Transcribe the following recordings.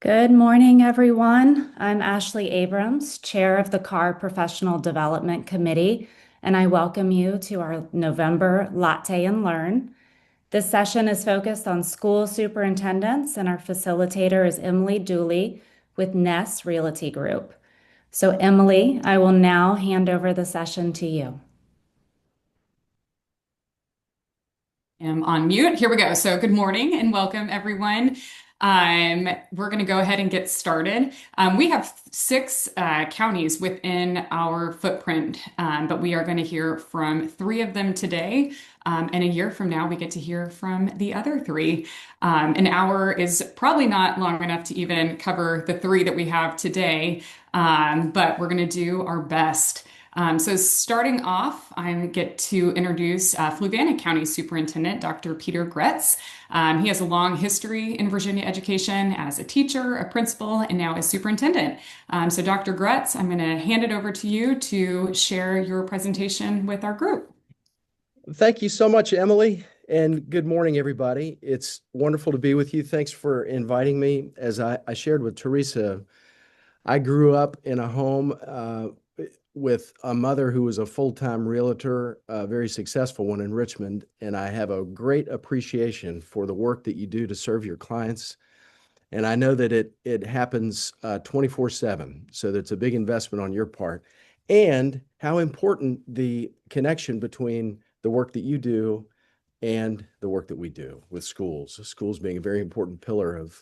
Good morning, everyone. I'm Ashley Abrams, Chair of the CAR Professional Development Committee, and I welcome you to our November Latte and Learn. This session is focused on school superintendents, and our facilitator is Emily Dooley with Ness Realty Group. So, Emily, I will now hand over the session to you. Am on mute. Here we go. So good morning and welcome everyone. We're going to go ahead and get started. We have six counties within our footprint, but we are going to hear from three of them today. And a year from now, we get to hear from the other three. An hour is probably not long enough to even cover the three that we have today, but we're going to do our best. So starting off, I get to introduce Fluvanna County Superintendent, Dr. Peter Gretz. He has a long history in Virginia education as a teacher, a principal, and now as superintendent. So Dr. Gretz, I'm going to hand it over to you to share your presentation with our group. Thank you so much, Emily, and good morning, everybody. It's wonderful to be with you. Thanks for inviting me. As I shared with Teresa, I grew up in a home with a mother who was a full-time realtor, a very successful one in Richmond, and I have a great appreciation for the work that you do to serve your clients. And I know that it happens 24/7, so that's a big investment on your part. And how important the connection between the work that you do and the work that we do with schools. Schools being a very important pillar of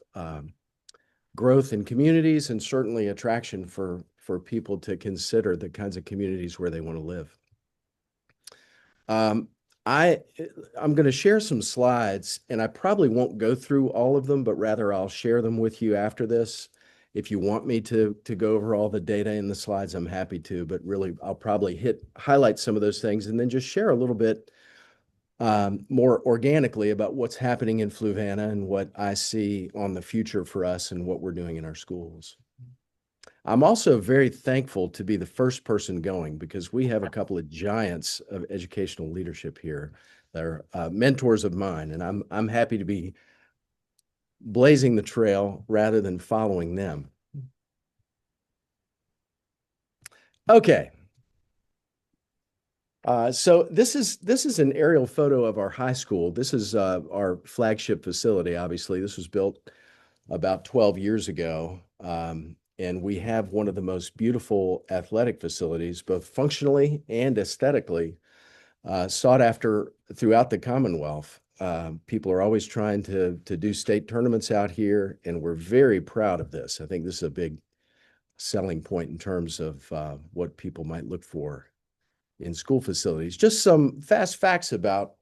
growth in communities and certainly attraction for people to consider the kinds of communities where they want to live. Um, I'm going to share some slides, and I probably won't go through all of them, but rather I'll share them with you after this. If you want me to go over all the data in the slides, I'm happy to, but really I'll probably highlight some of those things and then just share a little bit more organically about what's happening in Fluvanna and what I see on the future for us and what we're doing in our schools. I'm also very thankful to be the first person going because we have a couple of giants of educational leadership here that are mentors of mine, and I'm happy to be blazing the trail rather than following them. Okay. So this is an aerial photo of our high school. This is our flagship facility. Obviously, this was built about 12 years ago. And we have one of the most beautiful athletic facilities, both functionally and aesthetically, sought after throughout the Commonwealth. People are always trying to do state tournaments out here, and we're very proud of this. I think this is a big selling point in terms of what people might look for in school facilities. Just some fast facts about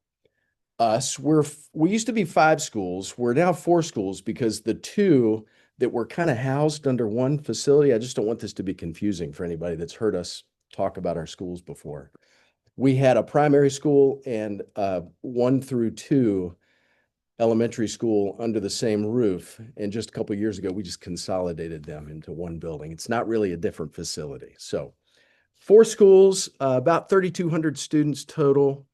us. We used to be 5 schools. We're now 4 schools because the 2 that were kind of housed under one facility. I just don't want this to be confusing for anybody that's heard us talk about our schools before. We had a primary school and 1 through 2 elementary school under the same roof. And just a couple of years ago, we just consolidated them into one building. It's not really a different facility. So 4 schools, about 3,200 students total.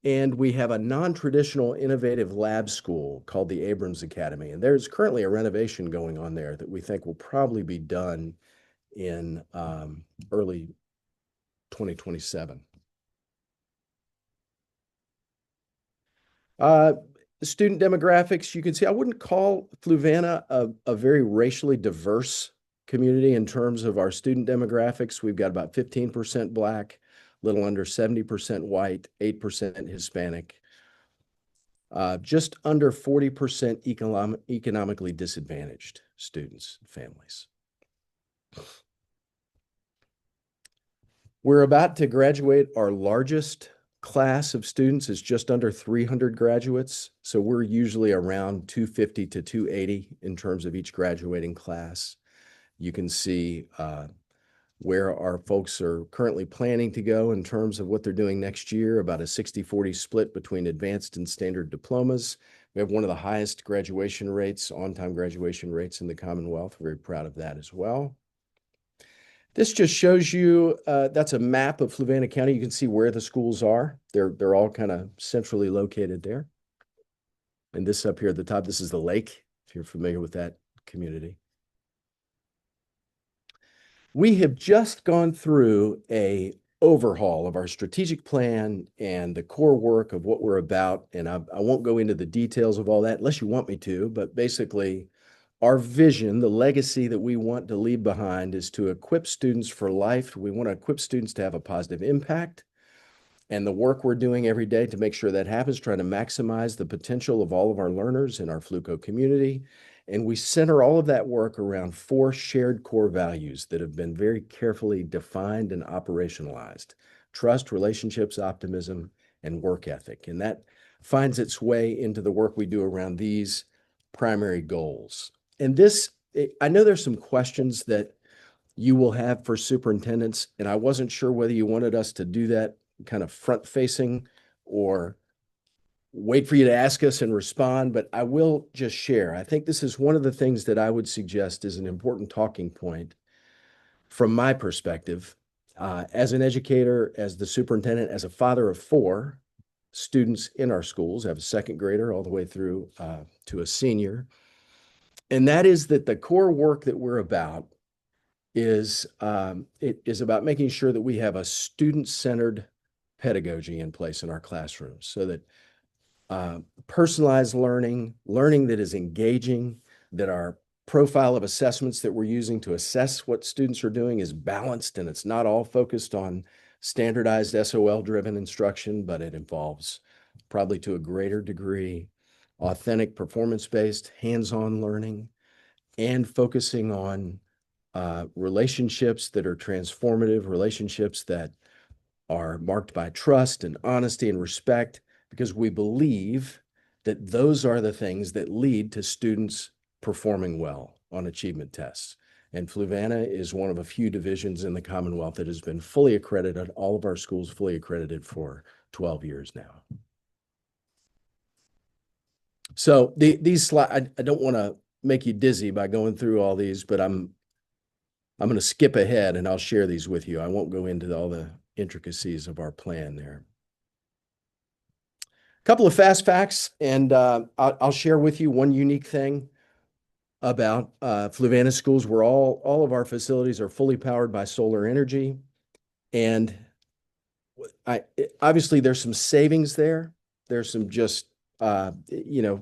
And we have a non-traditional innovative lab school called the Abrams Academy. And there's currently a renovation going on there that we think will probably be done in early 2027. Student demographics, you can see I wouldn't call Fluvanna a very racially diverse community in terms of our student demographics. We've got about 15% Black, a little under 70% white, 8% Hispanic, just under 40% economically disadvantaged students and families. We're about to graduate our largest class of students is just under 300 graduates. So we're usually around 250 to 280 in terms of each graduating class. You can see where our folks are currently planning to go in terms of what they're doing next year, about a 60-40 split between advanced and standard diplomas. We have one of the highest graduation rates, on-time graduation rates in the Commonwealth. We're very proud of that as well. This just shows you, that's a map of Fluvanna County. You can see where the schools are. They're all kind of centrally located there. And this up here at the top, this is the lake, if you're familiar with that community. We have just gone through a overhaul of our strategic plan and the core work of what we're about. And I won't go into the details of all that unless you want me to, but basically our vision, the legacy that we want to leave behind is to equip students for life. We want to equip students to have a positive impact. And the work we're doing every day to make sure that happens, trying to maximize the potential of all of our learners in our Fluco community. And we center all of that work around 4 shared core values that have been very carefully defined and operationalized: trust, relationships, optimism, and work ethic. And that finds its way into the work we do around these primary goals. And this, I know there's some questions that you will have for superintendents, and I wasn't sure whether you wanted us to do that kind of front facing or wait for you to ask us and respond, but I will just share. I think this is one of the things that I would suggest is an important talking point from my perspective, as an educator, as the superintendent, as a father of 4 students in our schools. I have a second grader all the way through to a senior. And that is that the core work that we're about is it is about making sure that we have a student-centered pedagogy in place in our classrooms so that personalized learning that is engaging, that our profile of assessments that we're using to assess what students are doing is balanced, and it's not all focused on standardized SOL-driven instruction, but it involves, probably to a greater degree, authentic performance-based hands-on learning and focusing on relationships that are transformative, relationships that are marked by trust and honesty and respect, because we believe that those are the things that lead to students performing well on achievement tests. And Fluvanna is one of a few divisions in the Commonwealth that has been fully accredited, all of our schools fully accredited for 12 years now. So these slides, I don't want to make you dizzy by going through all these, but I'm going to skip ahead and I'll share these with you. I won't go into all the intricacies of our plan there. A couple of fast facts, and I'll share with you one unique thing about Fluvanna schools, where all of our facilities are fully powered by solar energy. And obviously there's some savings there. There's some just, we're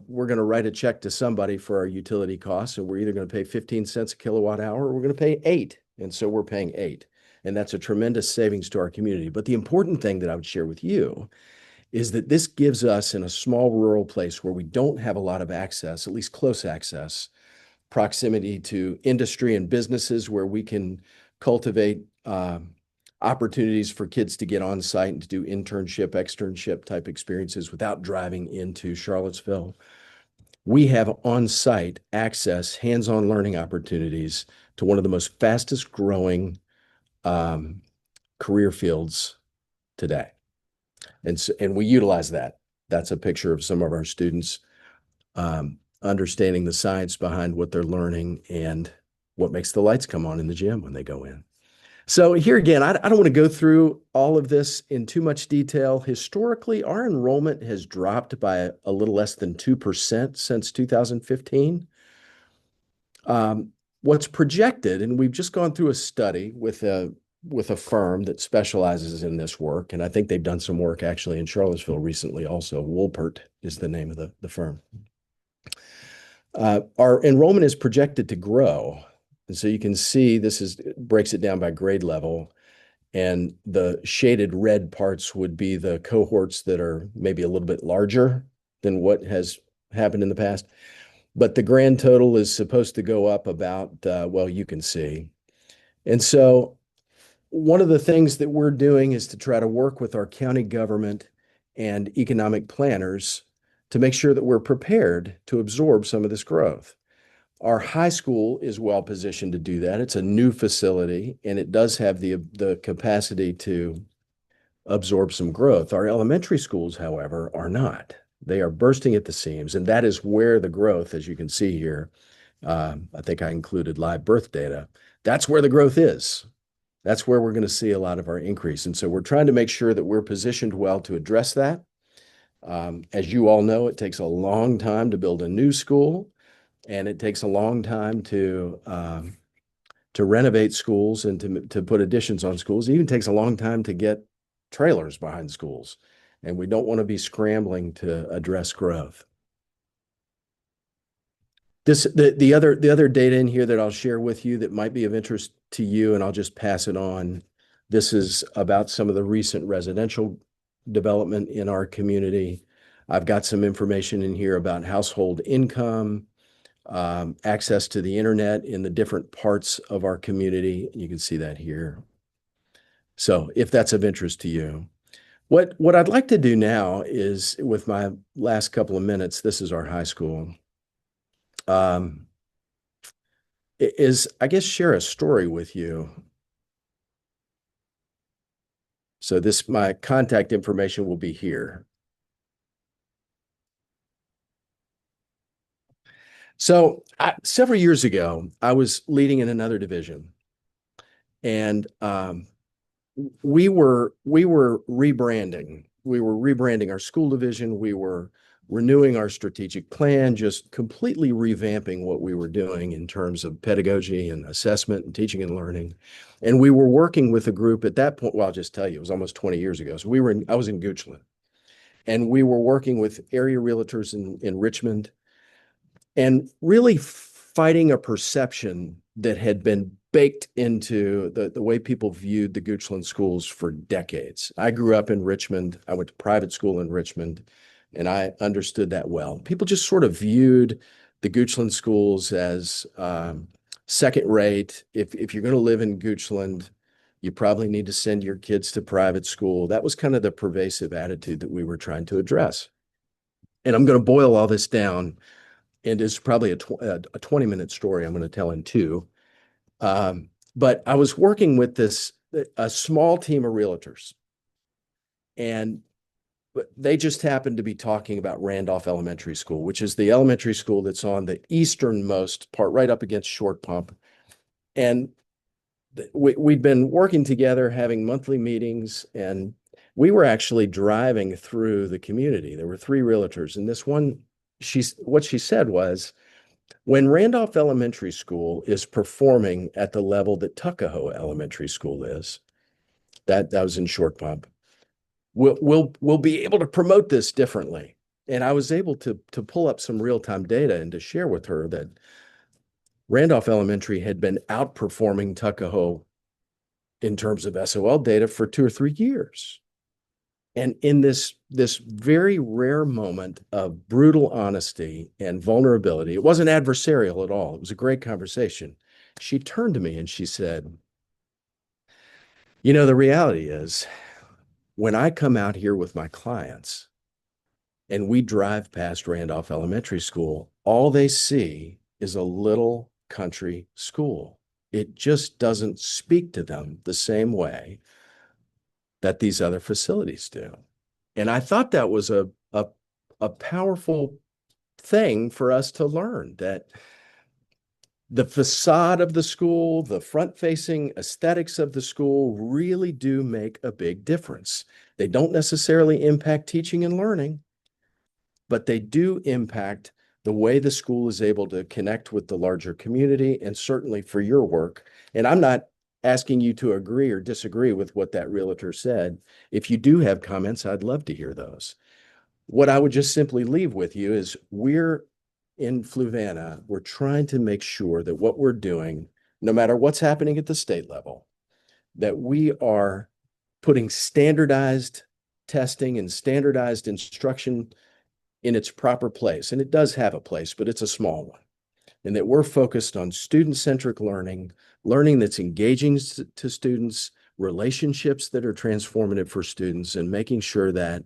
going to write a check to somebody for our utility costs, and we're either going to pay 15 cents a kilowatt hour or we're going to pay 8. And so we're paying 8. And that's a tremendous savings to our community. But the important thing that I would share with you is that this gives us, in a small rural place where we don't have a lot of access, at least close access, proximity to industry and businesses where we can cultivate opportunities for kids to get on site and to do internship, externship type experiences without driving into Charlottesville. We have on-site access, hands-on learning opportunities to one of the most fastest growing career fields today. And we utilize that. That's a picture of some of our students understanding the science behind what they're learning and what makes the lights come on in the gym when they go in. So here again, I don't want to go through all of this in too much detail. Historically, our enrollment has dropped by a little less than 2% since 2015. What's projected, and we've just gone through a study with a firm that specializes in this work, and I think they've done some work actually in Charlottesville recently also. Woolpert is the name of the firm. Our enrollment is projected to grow. And so you can see breaks it down by grade level. And the shaded red parts would be the cohorts that are maybe a little bit larger than what has happened in the past. But the grand total is supposed to go up about, well, you can see. And so one of the things that we're doing is to try to work with our county government and economic planners to make sure that we're prepared to absorb some of this growth. Our high school is well positioned to do that. It's a new facility, and it does have the capacity to absorb some growth. Our elementary schools, however, are not. They are bursting at the seams, and that is where the growth, as you can see here, I think I included live birth data. That's where the growth is. That's where we're going to see a lot of our increase. And so we're trying to make sure that we're positioned well to address that. As you all know, it takes a long time to build a new school, and it takes a long time to to renovate schools and to put additions on schools. It even takes a long time to get trailers behind schools. And we don't want to be scrambling to address growth. The other data in here that I'll share with you that might be of interest to you, and I'll just pass it on. This is about some of the recent residential development in our community. I've got some information in here about household income, access to the internet in the different parts of our community. You can see that here. So if that's of interest to you. What I'd like to do now is, with my last couple of minutes, this is our high school, is, I guess, share a story with you. So my contact information will be here. So several years ago, I was leading in another division, and we were rebranding. We were rebranding our school division. We were renewing our strategic plan, just completely revamping what we were doing in terms of pedagogy and assessment and teaching and learning. And we were working with a group at that point. Well, I'll just tell you, it was almost 20 years ago. So I was in Goochland, and we were working with area realtors in Richmond, and really fighting a perception that had been baked into the way people viewed the Goochland schools for decades. I grew up in Richmond. I went to private school in Richmond, and I understood that well. People just sort of viewed the Goochland schools as second rate. If you're going to live in Goochland, you probably need to send your kids to private school. That was kind of the pervasive attitude that we were trying to address. And I'm going to boil all this down, and it's probably a 20-minute story I'm going to tell in two. But I was working with a small team of realtors, and they just happened to be talking about Randolph Elementary School, which is the elementary school that's on the easternmost part, right up against Short Pump. And we'd been working together, having monthly meetings, and we were actually driving through the community. There were three realtors, and this one, what she said was, when Randolph Elementary School is performing at the level that Tuckahoe Elementary School is, that was in Short Pump, we'll be able to promote this differently. And I was able to pull up some real-time data and to share with her that Randolph Elementary had been outperforming Tuckahoe in terms of SOL data for 2 or 3 years. And in this very rare moment of brutal honesty and vulnerability, it wasn't adversarial at all. It was a great conversation. She turned to me and she said, the reality is, when I come out here with my clients and we drive past Randolph Elementary School, all they see is a little country school. It just doesn't speak to them the same way that these other facilities do. And I thought that was a powerful thing for us to learn, that the facade of the school, the front-facing aesthetics of the school really do make a big difference. They don't necessarily impact teaching and learning, but they do impact the way the school is able to connect with the larger community, and certainly for your work. And I'm not asking you to agree or disagree with what that realtor said. If you do have comments, I'd love to hear those. What I would just simply leave with you is, we're in Fluvanna, we're trying to make sure that what we're doing, no matter what's happening at the state level, that we are putting standardized testing and standardized instruction in its proper place. And it does have a place, but it's a small one. And that we're focused on student-centric learning that's engaging to students, relationships that are transformative for students, and making sure that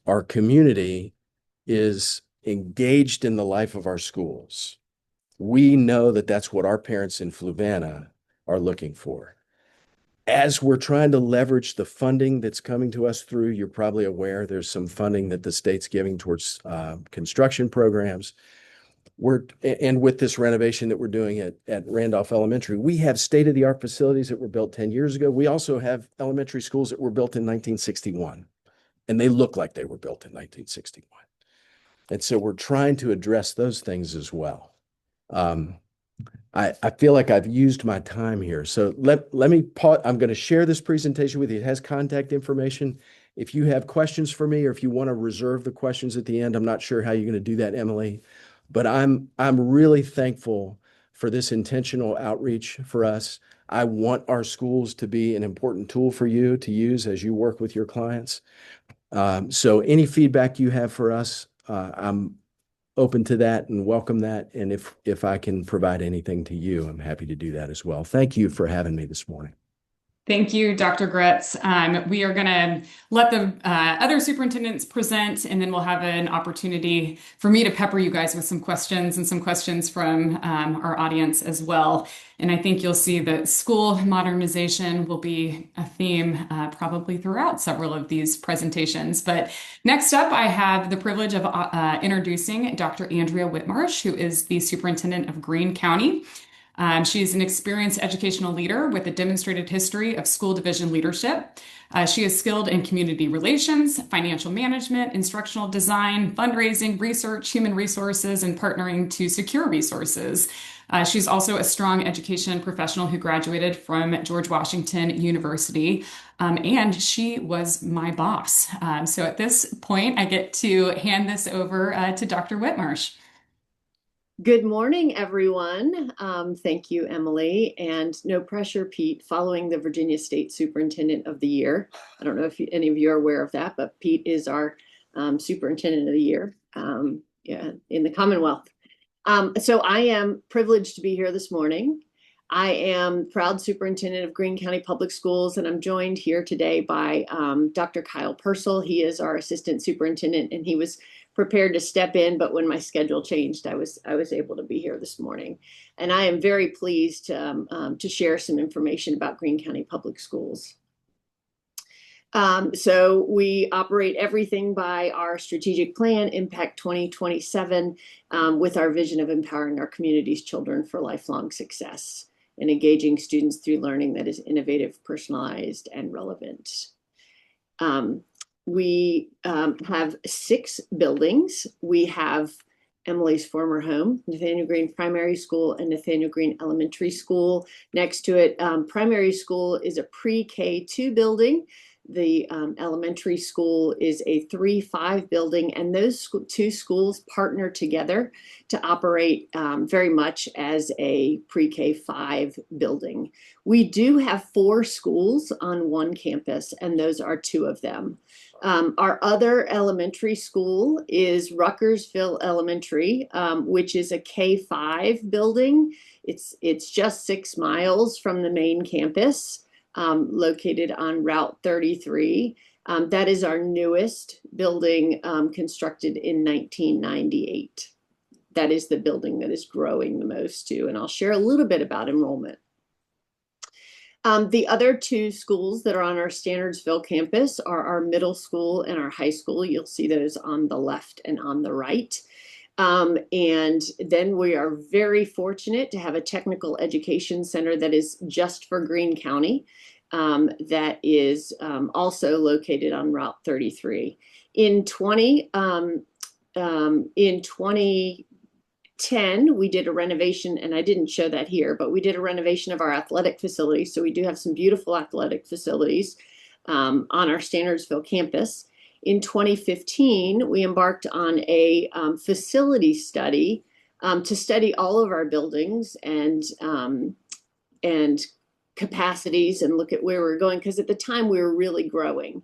our community is engaged in the life of our schools. We know that that's what our parents in Fluvanna are looking for. As we're trying to leverage the funding that's coming to us through, you're probably aware there's some funding that the state's giving towards construction programs. And with this renovation that we're doing at Randolph Elementary, we have state-of-the-art facilities that were built 10 years ago. We also have elementary schools that were built in 1961, and they look like they were built in 1961. And so we're trying to address those things as well. I feel like I've used my time here. So let me pause. I'm going to share this presentation with you. It has contact information. If you have questions for me or if you want to reserve the questions at the end, I'm not sure how you're going to do that, Emily, but I'm really thankful for this intentional outreach for us. I want our schools to be an important tool for you to use as you work with your clients. So any feedback you have for us, I'm open to that and welcome that. And if I can provide anything to you, I'm happy to do that as well. Thank you for having me this morning. Thank you, Dr. Gretz. We are going to let the other superintendents present, and then we'll have an opportunity for me to pepper you guys with some questions and some questions from our audience as well. And I think you'll see that school modernization will be a theme probably throughout several of these presentations. But next up, I have the privilege of introducing Dr. Andrea Whitmarsh, who is the superintendent of Greene County. She is an experienced educational leader with a demonstrated history of school division leadership. She is skilled in community relations, financial management, instructional design, fundraising, research, human resources, and partnering to secure resources. She's also a strong education professional who graduated from George Washington University, and she was my boss. So at this point, I get to hand this over to Dr. Whitmarsh. Good morning, everyone. Thank you, Emily. And no pressure, Pete, following the Virginia State Superintendent of the Year. I don't know if any of you are aware of that, but Pete is our Superintendent of the Year in the Commonwealth. So I am privileged to be here this morning. I am proud superintendent of Greene County Public Schools, and I'm joined here today by Dr. Kyle Purcell. He is our assistant superintendent, and he was prepared to step in, but when my schedule changed, I was able to be here this morning. And I am very pleased to share some information about Greene County Public Schools. So we operate everything by our strategic plan, Impact 2027, with our vision of empowering our community's children for lifelong success and engaging students through learning that is innovative, personalized, and relevant. We have 6 buildings. We have Emily's former home, Nathaniel Greene Primary School and Nathaniel Greene Elementary School. Next to it, primary school is a pre-K2 building. The elementary school is a 3-5 building, and those 2 schools partner together to operate very much as a pre-K5 building. We do have 4 schools on one campus, and those are 2 of them. Our other elementary school is Ruckersville Elementary, which is a K5 building. It's just 6 miles from the main campus. Located on Route 33. That is our newest building, constructed in 1998. That is the building that is growing the most too, and I'll share a little bit about enrollment. The other 2 schools that are on our Standardsville campus are our middle school and our high school. You'll see those on the left and on the right. And then we are very fortunate to have a technical education center that is just for Greene County, that is also located on Route 33. In 2010, we did a renovation, and I didn't show that here, but we did a renovation of our athletic facilities. So we do have some beautiful athletic facilities on our Standardsville campus. In 2015, we embarked on a facility study to study all of our buildings and capacities and look at where we're going, because at the time we were really growing.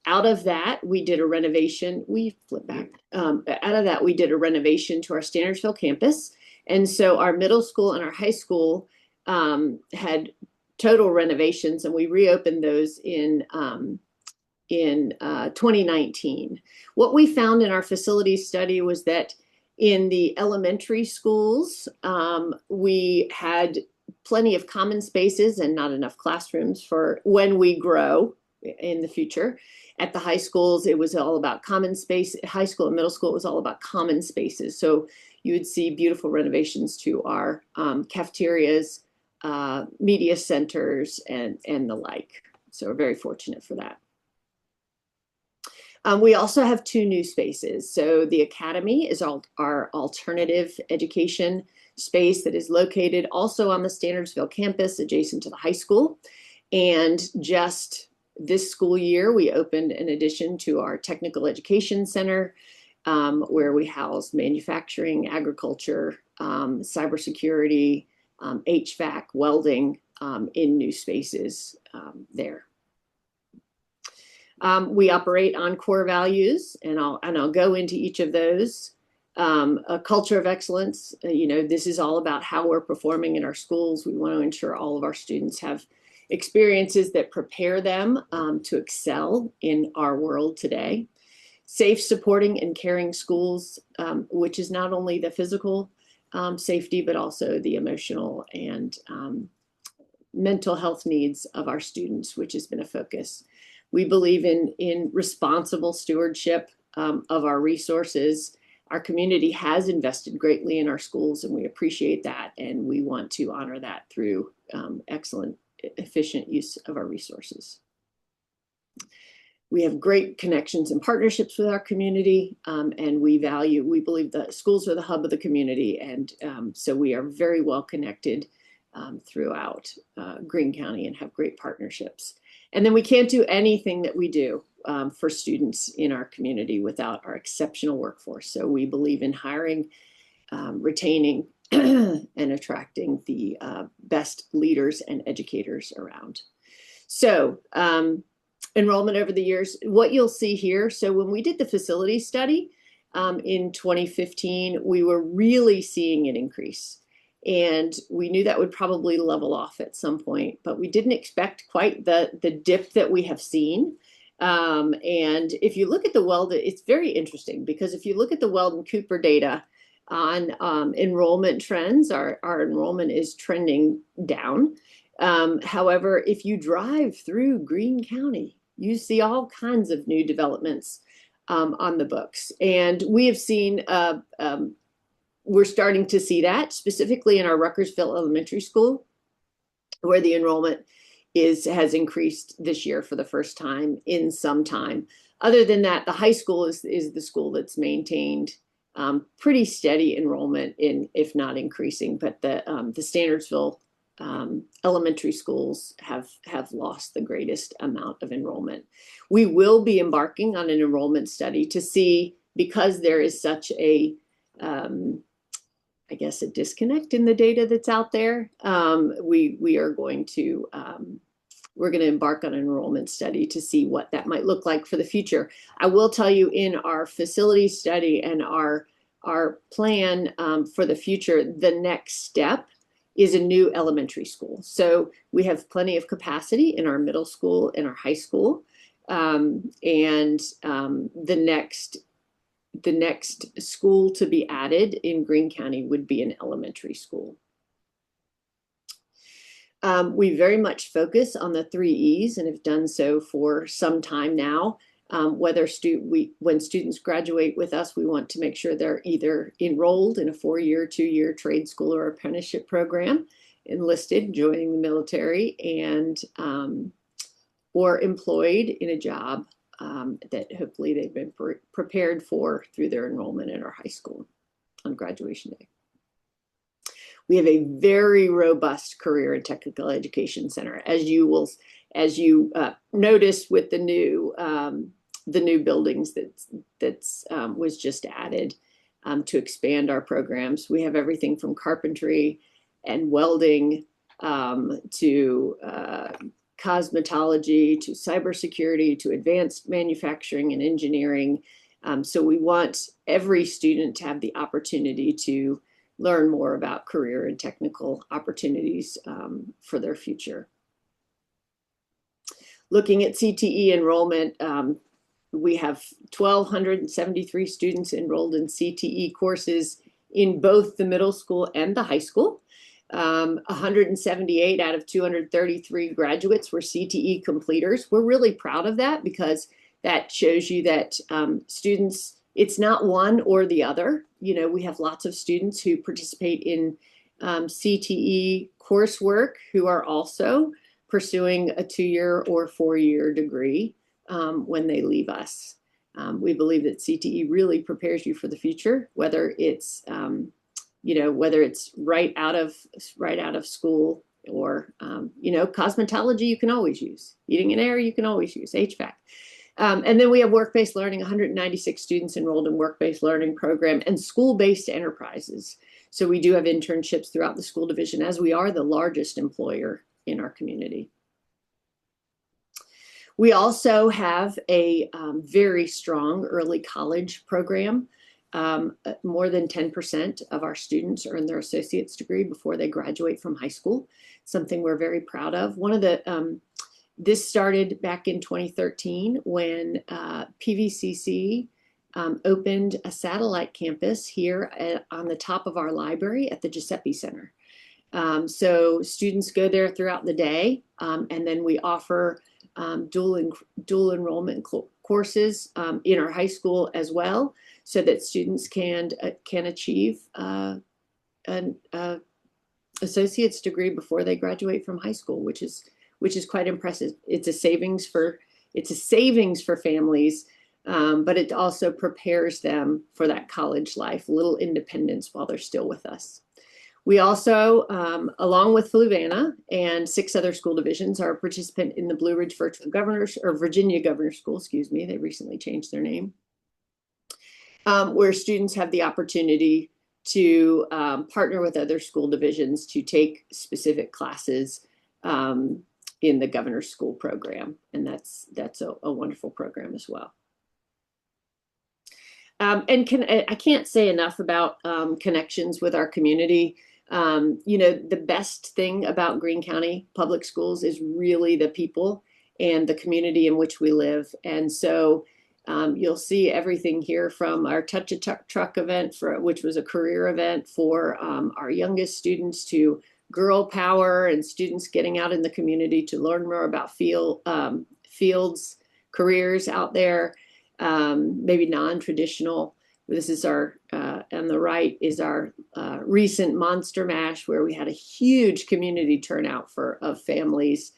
Out of that, we did a renovation. Out of that, we did a renovation to our Standardsville campus. And so our middle school and our high school had total renovations, and we reopened those in 2019. What we found in our facilities study was that in the elementary schools, we had plenty of common spaces and not enough classrooms for when we grow in the future. At the high schools, it was all about common space. High school and middle school, it was all about common spaces. So you would see beautiful renovations to our cafeterias, media centers, and the like. So we're very fortunate for that. We also have 2 new spaces. So the Academy is our alternative education space that is located also on the Standardsville campus adjacent to the high school. And just this school year, we opened an addition to our Technical Education Center, where we house manufacturing, agriculture, cybersecurity, HVAC, welding, in new spaces there. We operate on core values, and I'll go into each of those. A culture of excellence, this is all about how we're performing in our schools. We want to ensure all of our students have experiences that prepare them to excel in our world today. Safe, supporting, and caring schools, which is not only the physical safety, but also the emotional and mental health needs of our students, which has been a focus. We believe in responsible stewardship of our resources. Our community has invested greatly in our schools, and we appreciate that, and we want to honor that through excellent, efficient use of our resources. We have great connections and partnerships with our community, and we believe that schools are the hub of the community, and so we are very well connected throughout Greene County and have great partnerships. And then we can't do anything that we do for students in our community without our exceptional workforce. So we believe in hiring, retaining, and attracting the best leaders and educators around. So enrollment over the years, what you'll see here. So when we did the facility study in 2015, we were really seeing an increase. And we knew that would probably level off at some point, but we didn't expect quite the dip that we have seen. And if you look at the Weldon, it's very interesting because if you look at the Weldon Cooper data on enrollment trends, our enrollment is trending down. However, if you drive through Greene County, you see all kinds of new developments on the books. And we have seen we're starting to see that specifically in our Ruckersville Elementary School, where the enrollment has increased this year for the first time in some time. Other than that, the high school is the school that's maintained pretty steady enrollment if not increasing. But the Standardsville elementary schools have lost the greatest amount of enrollment. We will be embarking on an enrollment study to see, because there is such a I guess a disconnect in the data that's out there. We are going to we're going to embark on an enrollment study to see what that might look like for the future. I will tell you, in our facility study and our plan for the future, the next step is a new elementary school. So we have plenty of capacity in our middle school and our high school, and the next school to be added in Greene County would be an elementary school. We very much focus on the 3 E's and have done so for some time now. When students graduate with us, we want to make sure they're either enrolled in a 4-year, 2-year trade school or apprenticeship program, enlisted, joining the military, and or employed in a job that hopefully they've been prepared for through their enrollment in our high school on graduation day. We have a very robust career and technical education center, as you noticed with the new buildings that was just added to expand our programs. We have everything from carpentry and welding to cosmetology, to cybersecurity, to advanced manufacturing and engineering. So we want every student to have the opportunity to learn more about career and technical opportunities for their future. Looking at CTE enrollment, we have 1,273 students enrolled in CTE courses in both the middle school and the high school. 178 out of 233 graduates were CTE completers. We're really proud of that because that shows you that students, it's not one or the other. We have lots of students who participate in CTE coursework who are also pursuing a 2-year or 4-year degree when they leave us. We believe that CTE really prepares you for the future, whether it's whether it's right out of school, or cosmetology you can always use, heating and air you can always use, HVAC. And then we have work-based learning, 196 students enrolled in work-based learning program, and school-based enterprises. So we do have internships throughout the school division, as we are the largest employer in our community. We also have a very strong early college program. More than 10% of our students earn their associate's degree before they graduate from high school, something we're very proud of. This started back in 2013 when PVCC opened a satellite campus here on the top of our library at the Giuseppe Center. So students go there throughout the day, and then we offer dual enrollment courses in our high school as well, so that students can achieve an associate's degree before they graduate from high school, which is quite impressive. It's a savings for families, but it also prepares them for that college life, a little independence while they're still with us. We also, along with Fluvanna and 6 other school divisions, are a participant in the Blue Ridge Virginia Governor's School, excuse me, they recently changed their name, where students have the opportunity to partner with other school divisions to take specific classes in the Governor's School program. And that's a wonderful program as well. I can't say enough about connections with our community. The best thing about Greene County Public Schools is really the people and the community in which we live. And so you'll see everything here from our Touch a Truck event, which was a career event for our youngest students, to Girl Power and students getting out in the community to learn more about fields, careers out there, maybe non-traditional. This is our, on the right is our recent Monster Mash, where we had a huge community turnout of families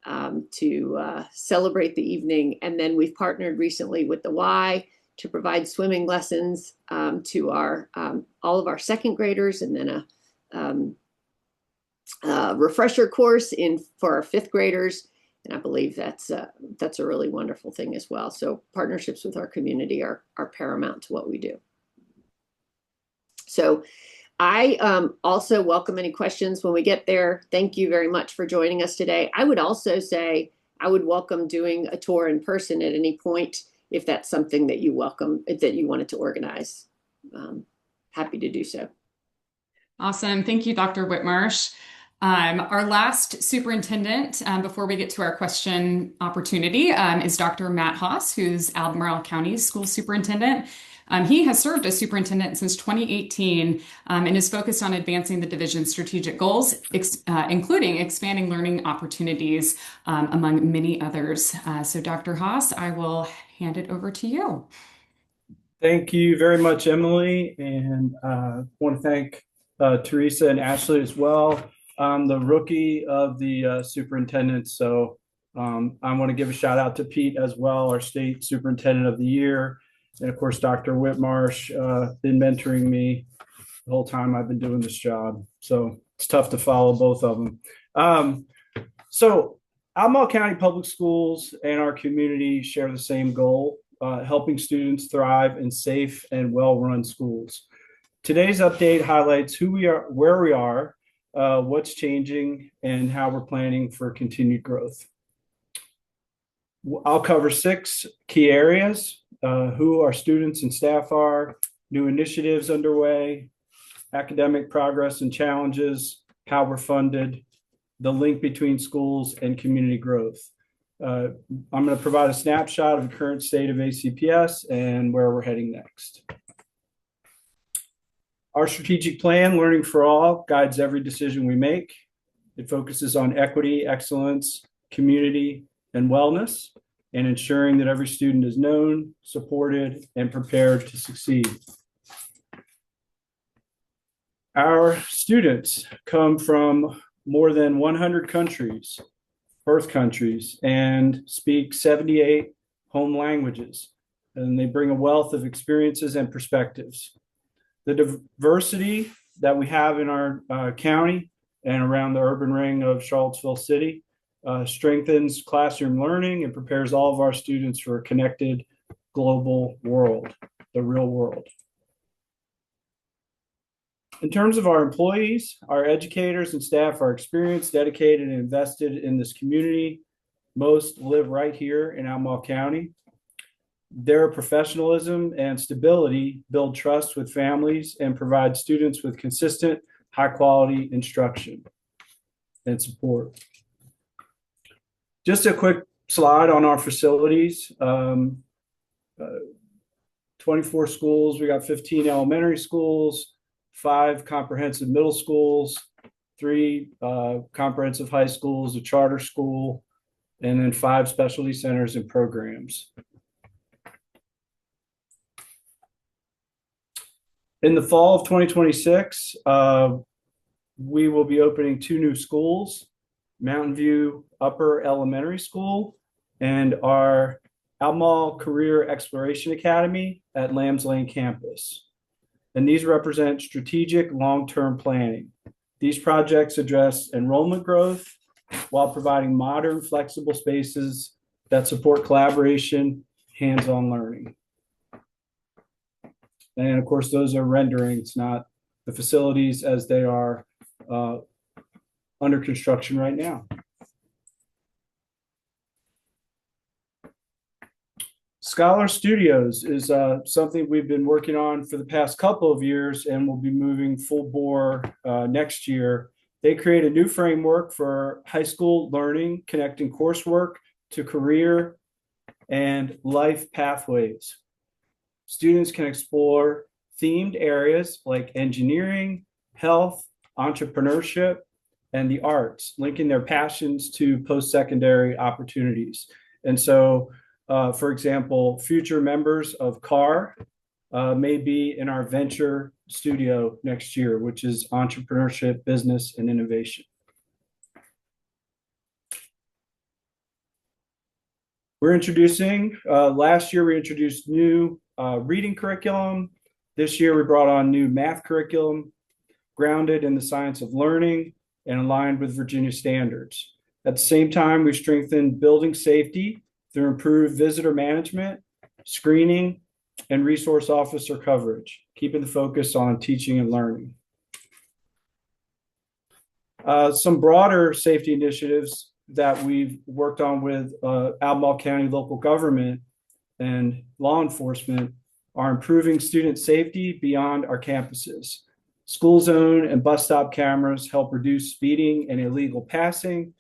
to celebrate the evening. And then we've partnered recently with the Y to provide swimming lessons to all of our second graders, and then a refresher course for our 5th graders. And I believe that's a really wonderful thing as well. So partnerships with our community are paramount to what we do. So I also welcome any questions when we get there. Thank you very much for joining us today. I would also say I would welcome doing a tour in person at any point if that's something that you wanted to organize. Happy to do so. Awesome. Thank you, Dr. Whitmarsh. Our last superintendent, before we get to our question opportunity, is Dr. Matt Haas, who's Albemarle County's school superintendent. He has served as superintendent since 2018 and is focused on advancing the division's strategic goals, including expanding learning opportunities, among many others. So Dr. Haas, I will hand it over to you. Thank you very much, Emily. And I want to thank Teresa and Ashley as well. I'm the rookie of the superintendents, so I want to give a shout out to Pete as well, our state superintendent of the year. And of course, Dr. Whitmarsh been mentoring me the whole time I've been doing this job. So it's tough to follow both of them. So Albemarle County Public Schools and our community share the same goal, helping students thrive in safe and well-run schools. Today's update highlights who we are, where we are, what's changing, and how we're planning for continued growth. I'll cover 6 key areas: who our students and staff are, new initiatives underway, academic progress and challenges, how we're funded, the link between schools and community growth. I'm going to provide a snapshot of the current state of ACPS and where we're heading next. Our strategic plan, Learning for All, guides every decision we make. It focuses on equity, excellence, community, and wellness, and ensuring that every student is known, supported, and prepared to succeed. Our students come from more than 100 countries, birth countries, and speak 78 home languages. and they bring a wealth of experiences and perspectives. The diversity that we have in our county and around the urban ring of Charlottesville City strengthens classroom learning and prepares all of our students for a connected global world, the real world. In terms of our employees, our educators and staff are experienced, dedicated, and invested in this community. Most live right here in Albemarle County. Their professionalism and stability build trust with families and provide students with consistent, high-quality instruction and support. Just a quick slide on our facilities. 24 schools. We got 15 elementary schools, 5 comprehensive middle schools, 3 comprehensive high schools, a charter school, and then 5 specialty centers and programs. In the fall of 2026, we will be opening 2 new schools, Mountain View Upper Elementary School and our Albemarle Career Exploration Academy at Lambs Lane campus. And these represent strategic long-term planning. These projects address enrollment growth while providing modern, flexible spaces that support collaboration, hands-on learning. And of course, those are renderings, not the facilities as they are under construction right now. Scholar Studios is something we've been working on for the past couple of years and will be moving full bore next year. They create a new framework for high school learning, connecting coursework to career and life pathways. Students can explore themed areas like engineering, health, entrepreneurship, and the arts, linking their passions to post-secondary opportunities. And so, for example, future members of CAR may be in our venture studio next year, which is entrepreneurship, business, and innovation. We're introducing, last year we introduced new reading curriculum. This year we brought on new math curriculum, grounded in the science of learning and aligned with Virginia standards. At the same time, we strengthened building safety through improved visitor management, screening, and resource officer coverage, keeping the focus on teaching and learning. Some broader safety initiatives that we've worked on with Albemarle County local government and law enforcement are improving student safety beyond our campuses. School zone and bus stop cameras help reduce speeding and illegal passing,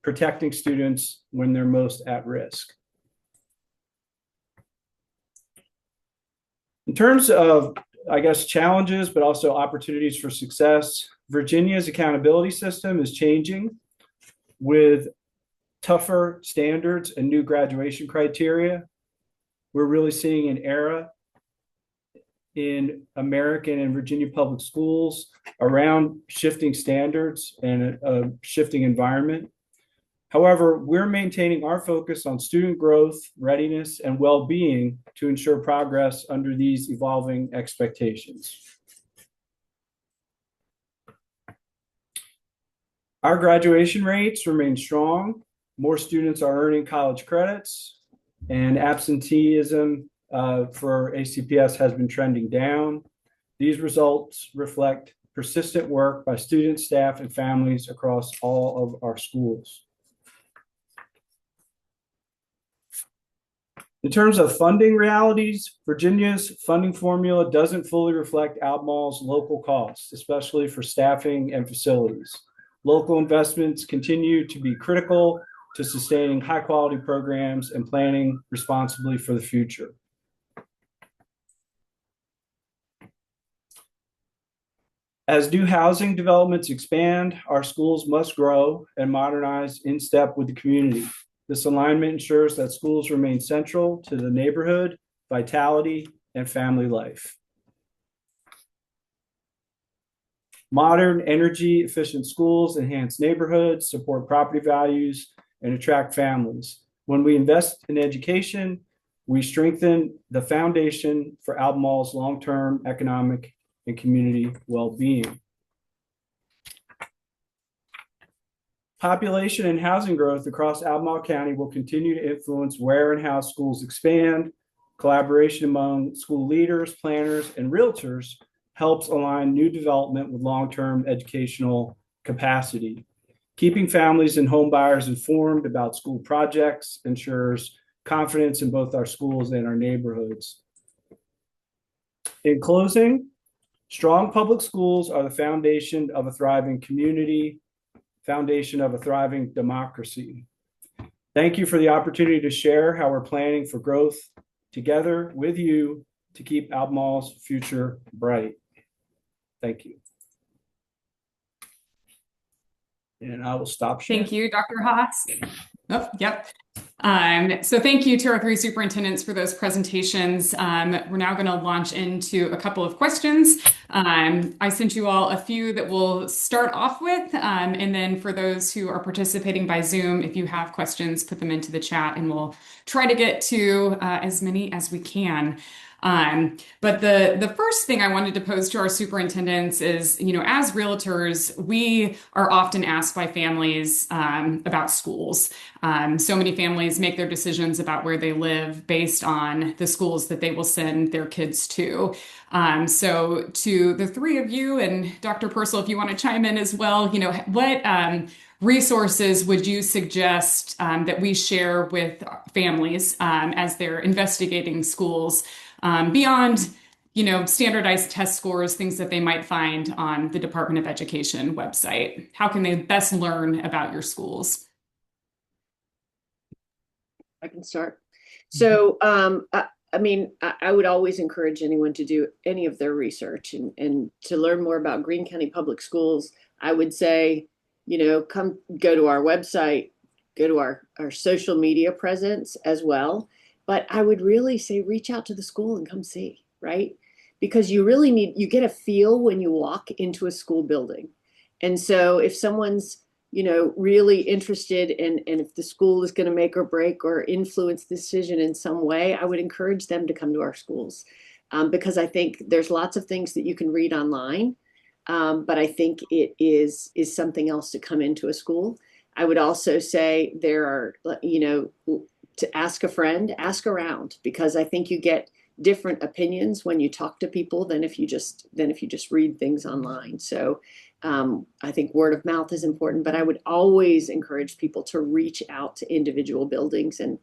protecting students when they're most at risk. In terms of, I guess, challenges, but also opportunities for success, Virginia's accountability system is changing with tougher standards and new graduation criteria. We're really seeing an era in American and Virginia public schools around shifting standards and a shifting environment. However, we're maintaining our focus on student growth, readiness, and well-being to ensure progress under these evolving expectations. Our graduation rates remain strong. More students are earning college credits, and absenteeism for ACPS has been trending down. These results reflect persistent work by students, staff, and families across all of our schools. In terms of funding realities, Virginia's funding formula doesn't fully reflect Albemarle's local costs, especially for staffing and facilities. Local investments continue to be critical to sustaining high-quality programs and planning responsibly for the future. As new housing developments expand, our schools must grow and modernize in step with the community. This alignment ensures that schools remain central to the neighborhood, vitality, and family life. Modern, energy-efficient schools enhance neighborhoods, support property values, and attract families. When we invest in education, we strengthen the foundation for Albemarle's long-term economic and community well-being. Population and housing growth across Albemarle County will continue to influence where and how schools expand. Collaboration among school leaders, planners, and realtors helps align new development with long-term educational capacity. Keeping families and home buyers informed about school projects ensures confidence in both our schools and our neighborhoods. In closing, strong public schools are the foundation of a thriving community, foundation of a thriving democracy. Thank you for the opportunity to share how we're planning for growth together with you to keep Albemarle's future bright. Thank you. And I will stop sharing. Thank you, Dr. Haas. Oh, yep. So thank you to our three superintendents for those presentations. We're now going to launch into a couple of questions. I sent you all a few that we'll start off with. And then for those who are participating by Zoom, if you have questions, put them into the chat and we'll try to get to as many as we can. But the first thing I wanted to pose to our superintendents is, as realtors, we are often asked by families about schools. So many families make their decisions about where they live based on the schools that they will send their kids to. So to the three of you, and Dr. Purcell, if you want to chime in as well, what resources would you suggest that we share with families as they're investigating schools? Beyond, standardized test scores, things that they might find on the Department of Education website. How can they best learn about your schools? I can start. So, I would always encourage anyone to do any of their research and to learn more about Greene County Public Schools. I would say, go to our website, go to our social media presence as well. But I would really say reach out to the school and come see, right? Because you get a feel when you walk into a school building. And so if someone's, really interested and if the school is going to make or break or influence the decision in some way, I would encourage them to come to our schools because I think there's lots of things that you can read online. But I think it is something else to come into a school. I would also say there are, to ask a friend, ask around, because I think you get different opinions when you talk to people than if you just read things online. So I think word of mouth is important, but I would always encourage people to reach out to individual buildings and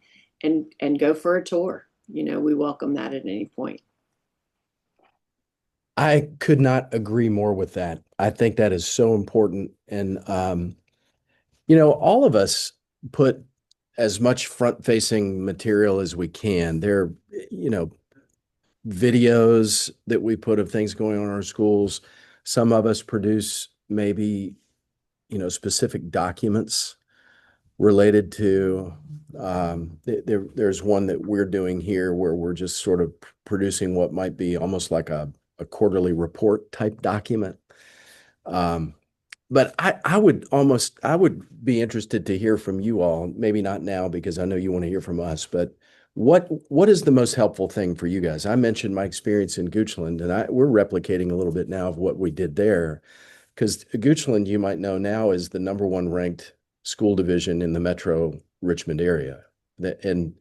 go for a tour. We welcome that at any point. I could not agree more with that. I think that is so important. And, all of us put as much front-facing material as we can. There, videos that we put of things going on in our schools. Some of us produce maybe, specific documents related to, there's one that we're doing here where we're just sort of producing what might be almost like a quarterly report type document. But I would be interested to hear from you all, maybe not now because I know you want to hear from us, but what is the most helpful thing for you guys? I mentioned my experience in Goochland, and we're replicating a little bit now of what we did there, because Goochland, you might know now, is the #1 ranked school division in the metro Richmond area. And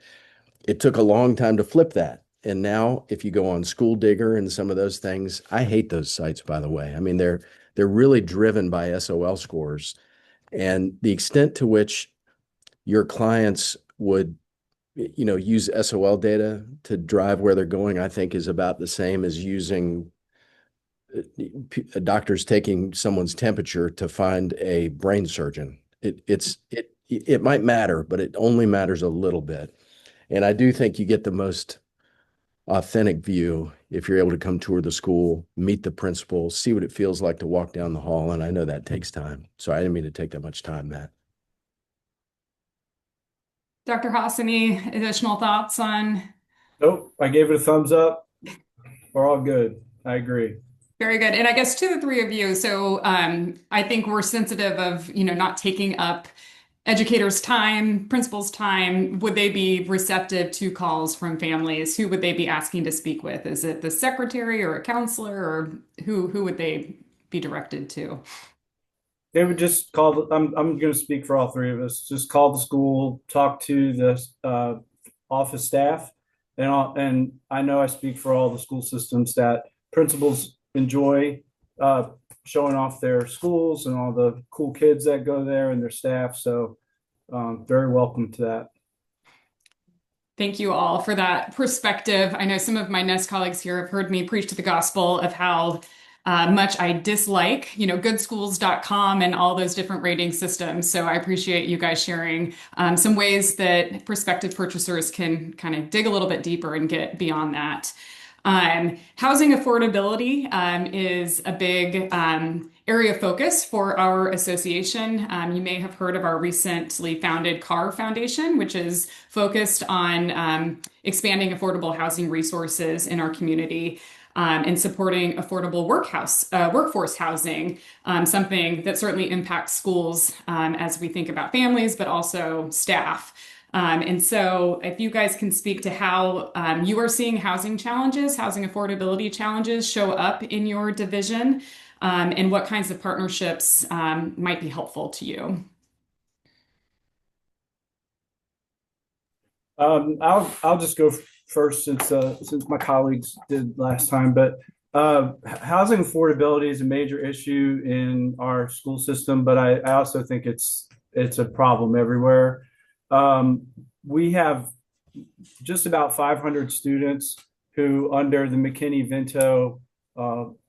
it took a long time to flip that. And now if you go on School Digger and some of those things, I hate those sites, by the way. I mean, they're really driven by SOL scores, and the extent to which your clients would, use SOL data to drive where they're going, I think is about the same as using doctors taking someone's temperature to find a brain surgeon. It might matter, but it only matters a little bit. And I do think you get the most authentic view if you're able to come tour the school, meet the principal, see what it feels like to walk down the hall. And I know that takes time. So I didn't mean to take that much time, Matt. Dr. Haas, any additional thoughts on? Nope, I gave it a thumbs up. We're all good. I agree. Very good. And I guess to the three of you, so I think we're sensitive of, not taking up educators' time, principals' time, would they be receptive to calls from families? Who would they be asking to speak with? Is it the secretary or a counselor, or who would they be directed to? They would just call. I'm going to speak for all three of us. Just call the school, talk to the office staff, and I know I speak for all the school systems that principals enjoy showing off their schools and all the cool kids that go there and their staff. So very welcome to that. Thank you all for that perspective. I know some of my Nest colleagues here have heard me preach to the gospel of how much I dislike, goodschools.com and all those different rating systems. So I appreciate you guys sharing some ways that prospective purchasers can kind of dig a little bit deeper and get beyond that. Housing affordability is a big area of focus for our association. You may have heard of our recently founded CAR Foundation, which is focused on expanding affordable housing resources in our community. And supporting affordable workforce housing, something that certainly impacts schools as we think about families, but also staff. And so if you guys can speak to how you are seeing housing challenges, housing affordability challenges show up in your division, and what kinds of partnerships might be helpful to you. I'll just go first since my colleagues did last time. But housing affordability is a major issue in our school system, but I also think it's a problem everywhere. We have just about 500 students who, under the McKinney-Vento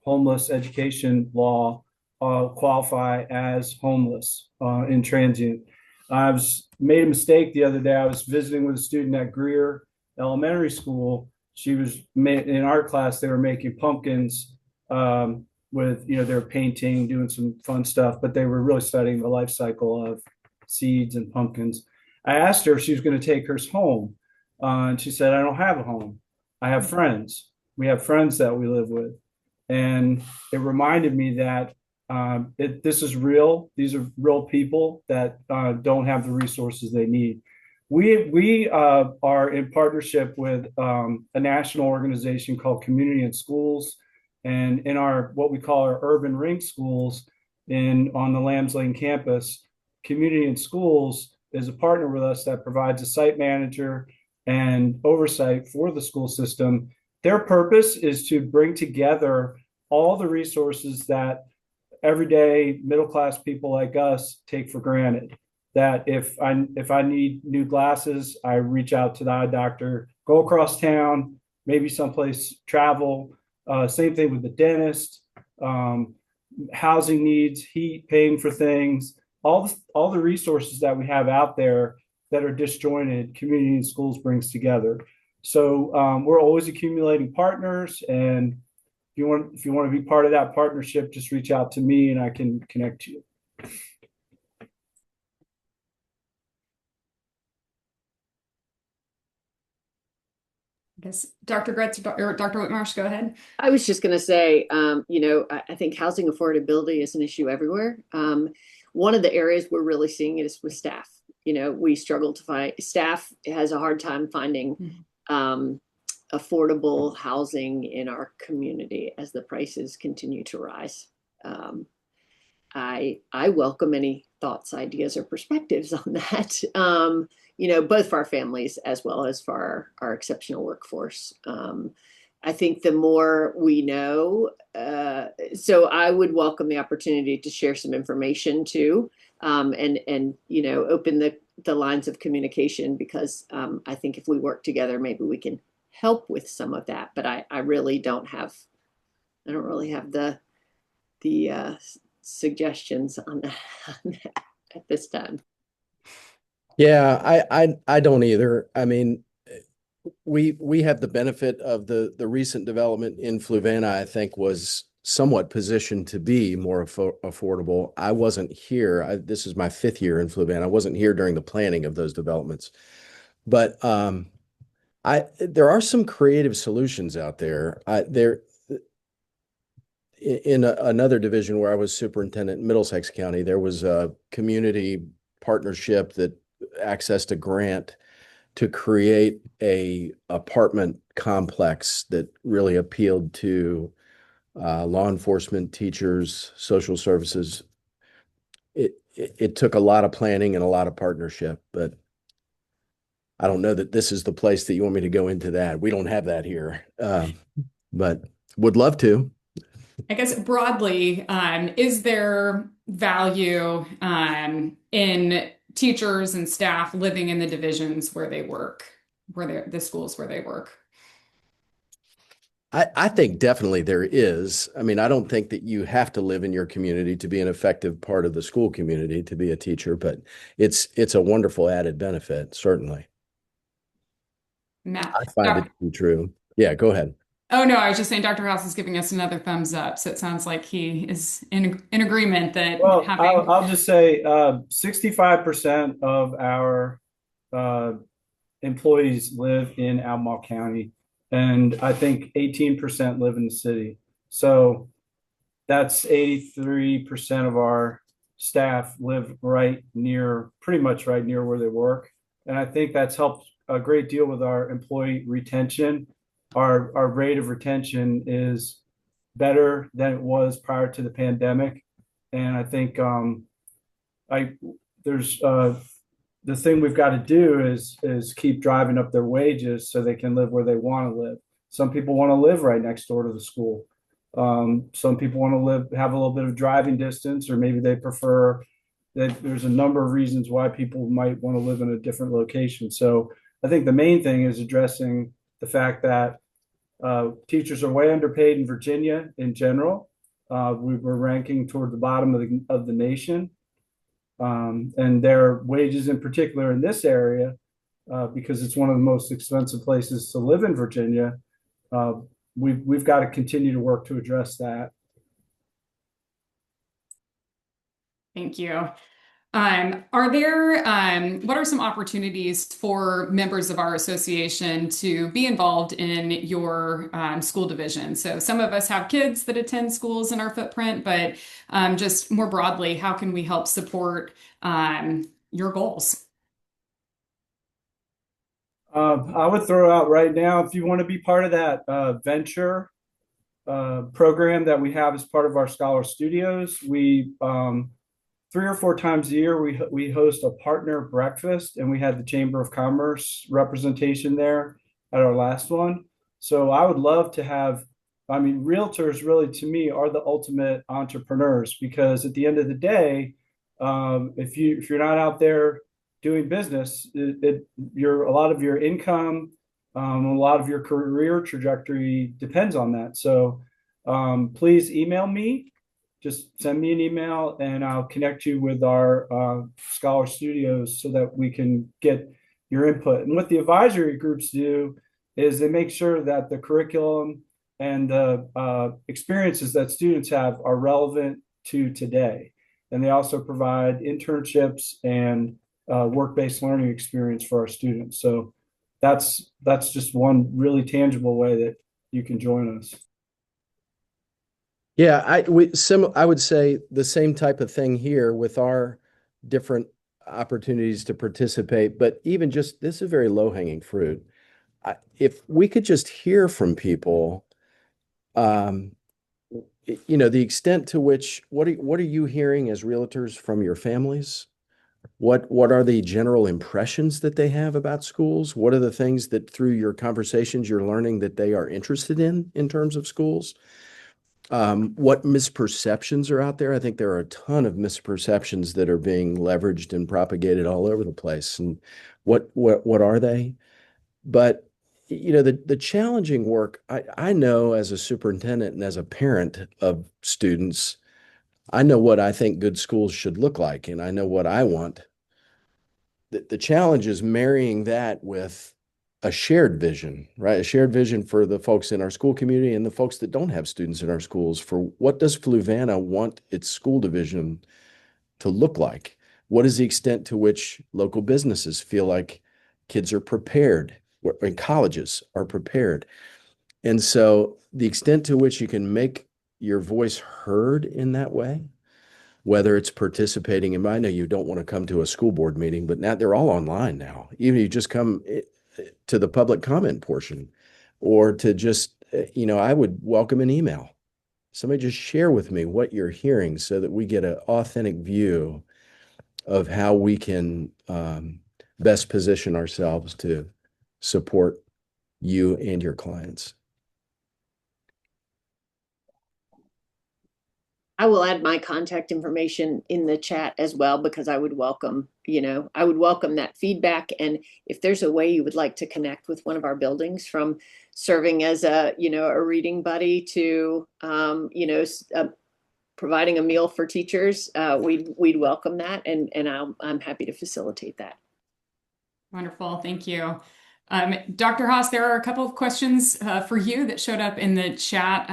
homeless education law, qualify as homeless in transient. I made a mistake the other day. I was visiting with a student at Greene Elementary School. She was in art class. They were making pumpkins with, they were painting, doing some fun stuff, but they were really studying the life cycle of seeds and pumpkins. I asked her if she was going to take hers home, and she said, "I don't have a home. I have friends. We have friends that we live with." And it reminded me that this is real. These are real people that don't have the resources they need. We are in partnership with a national organization called Community in Schools, and in our what we call our urban ring schools on the Lambs Lane campus, Community in Schools is a partner with us that provides a site manager and oversight for the school system. Their purpose is to bring together all the resources that everyday middle-class people like us take for granted. That if I need new glasses, I reach out to the eye doctor, go across town, maybe someplace travel. Same thing with the dentist, housing needs, heat, paying for things. All the resources that we have out there that are disjointed, Community in Schools brings together. So we're always accumulating partners, and if you want to be part of that partnership, just reach out to me and I can connect you. I guess Dr. Gretz or Dr. Whitmarsh, go ahead. I was just going to say, I think housing affordability is an issue everywhere. One of the areas we're really seeing it is with staff. We struggle to find staff has a hard time finding affordable housing in our community as the prices continue to rise. I welcome any thoughts, ideas, or perspectives on that. Both for our families as well as for our exceptional workforce. I think the more we know, so I would welcome the opportunity to share some information too, and open the lines of communication, because I think if we work together, maybe we can help with some of that. But I really don't really have the suggestions on that at this time. Yeah, I don't either. I mean, we have the benefit of the recent development in Fluvanna. I think was somewhat positioned to be more affordable. I wasn't here. This is my 5th year in Fluvanna. I wasn't here during the planning of those developments, but there are some creative solutions out there. In another division where I was superintendent in Middlesex County, there was a community partnership that accessed a grant to create a apartment complex that really appealed to law enforcement, teachers, social services. It took a lot of planning and a lot of partnership, but I don't know that this is the place that you want me to go into that. We don't have that here, but would love to. I guess broadly, is there value in teachers and staff living in the divisions where they work, the schools where they work? I think definitely there is. I mean, I don't think that you have to live in your community to be an effective part of the school community to be a teacher, but it's a wonderful added benefit, certainly. Matt. I find it to be true. Yeah, go ahead. Oh no, I was just saying Dr. House is giving us another thumbs up. So it sounds like he is in agreement that Well, having I'll just say 65% of our uh, employees live in Albemarle County, and I think 18% live in the city. So that's 83% of our staff live pretty much right near where they work. And I think that's helped a great deal with our employee retention. Our rate of retention is better than it was prior to the pandemic. And I think I there's the thing we've got to do is keep driving up their wages so they can live where they want to live. Some people want to live right next door to the school. Some people want to have a little bit of driving distance, or maybe they prefer that. There's a number of reasons why people might want to live in a different location. So I think the main thing is addressing the fact that teachers are way underpaid in Virginia in general. We're ranking toward the bottom of the nation. And their wages in particular in this area, because it's one of the most expensive places to live in Virginia, we've got to continue to work to address that. Thank you. What are some opportunities for members of our association to be involved in your school division? So some of us have kids that attend schools in our footprint, but just more broadly, how can we help support your goals? I would throw out right now, if you want to be part of that venture program that we have as part of our Scholar Studios, we 3 or 4 times a year we host a partner breakfast, and we had the Chamber of Commerce representation there at our last one. So I would love to have, I mean, realtors really to me are the ultimate entrepreneurs, because at the end of the day, if you're not out there doing business, a lot of your income, a lot of your career trajectory depends on that. So please email me. Just send me an email and I'll connect you with our Scholar Studios so that we can get your input. And what the advisory groups do is they make sure that the curriculum and the experiences that students have are relevant to today. And they also provide internships and work-based learning experience for our students. So that's just one really tangible way that you can join us. Yeah, I would say the same type of thing here with our different opportunities to participate, but even just this is very low-hanging fruit. If we could just hear from people, the extent to which what are you hearing as realtors from your families? What are the general impressions that they have about schools? What are the things that through your conversations you're learning that they are interested in terms of schools? What misperceptions are out there? I think there are a ton of misperceptions that are being leveraged and propagated all over the place. And what are they? But the challenging work, I know as a superintendent and as a parent of students, I know what I think good schools should look like, and I know what I want. The challenge is marrying that with a shared vision, right? A shared vision for the folks in our school community and the folks that don't have students in our schools for what does Fluvanna want its school division to look like? What is the extent to which local businesses feel like kids are prepared and colleges are prepared? And so the extent to which you can make your voice heard in that way, whether it's participating in, I know you don't want to come to a school board meeting, but now they're all online now. Even if you just come to the public comment portion or to just, I would welcome an email. Somebody just share with me what you're hearing so that we get an authentic view of how we can best position ourselves to support you and your clients. I will add my contact information in the chat as well, because I would welcome, that feedback. And if there's a way you would like to connect with one of our buildings, from serving as a reading buddy to, providing a meal for teachers, we'd welcome that. And I'm happy to facilitate that. Wonderful. Thank you. Dr. Haas, there are a couple of questions for you that showed up in the chat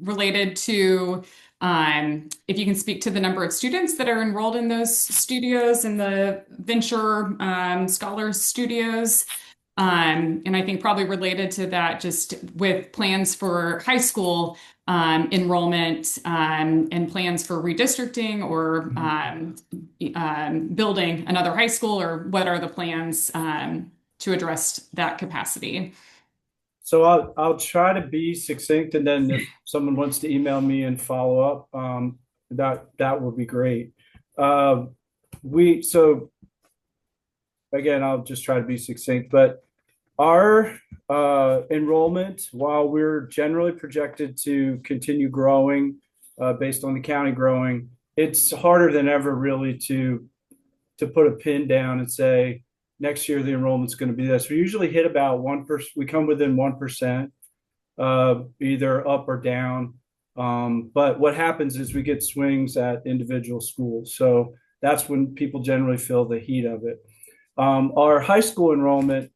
related to if you can speak to the number of students that are enrolled in those studios and the Venture Scholars Studios. And I think probably related to that, just with plans for high school enrollment and plans for redistricting or building another high school, or what are the plans to address that capacity? So I'll try to be succinct, and then if someone wants to email me and follow up, that would be great. So again, I'll just try to be succinct, but our enrollment, while we're generally projected to continue growing based on the county growing, it's harder than ever really to put a pin down and say next year the enrollment's going to be this. We usually hit about 1%. We come within 1%, either up or down. But what happens is we get swings at individual schools. So that's when people generally feel the heat of it. Our high school enrollment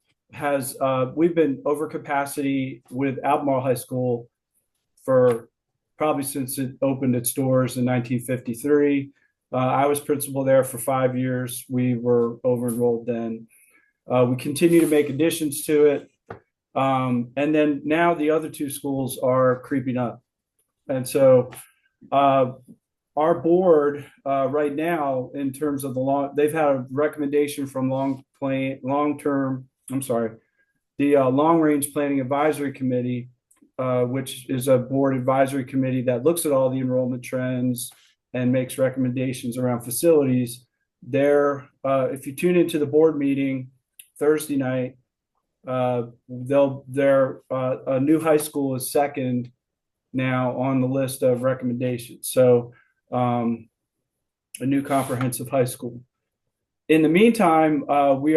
we've been over capacity with Albemarle High School for probably since it opened its doors in 1953. I was principal there for 5 years. We were over enrolled then. We continue to make additions to it. And then now the other two schools are creeping up. And so our board right now, in terms of they've had a recommendation from the Long Range Planning Advisory Committee, which is a board advisory committee that looks at all the enrollment trends and makes recommendations around facilities. If you tune into the board meeting Thursday night, a new high school is second now on the list of recommendations. So a new comprehensive high school. In the meantime, we'll be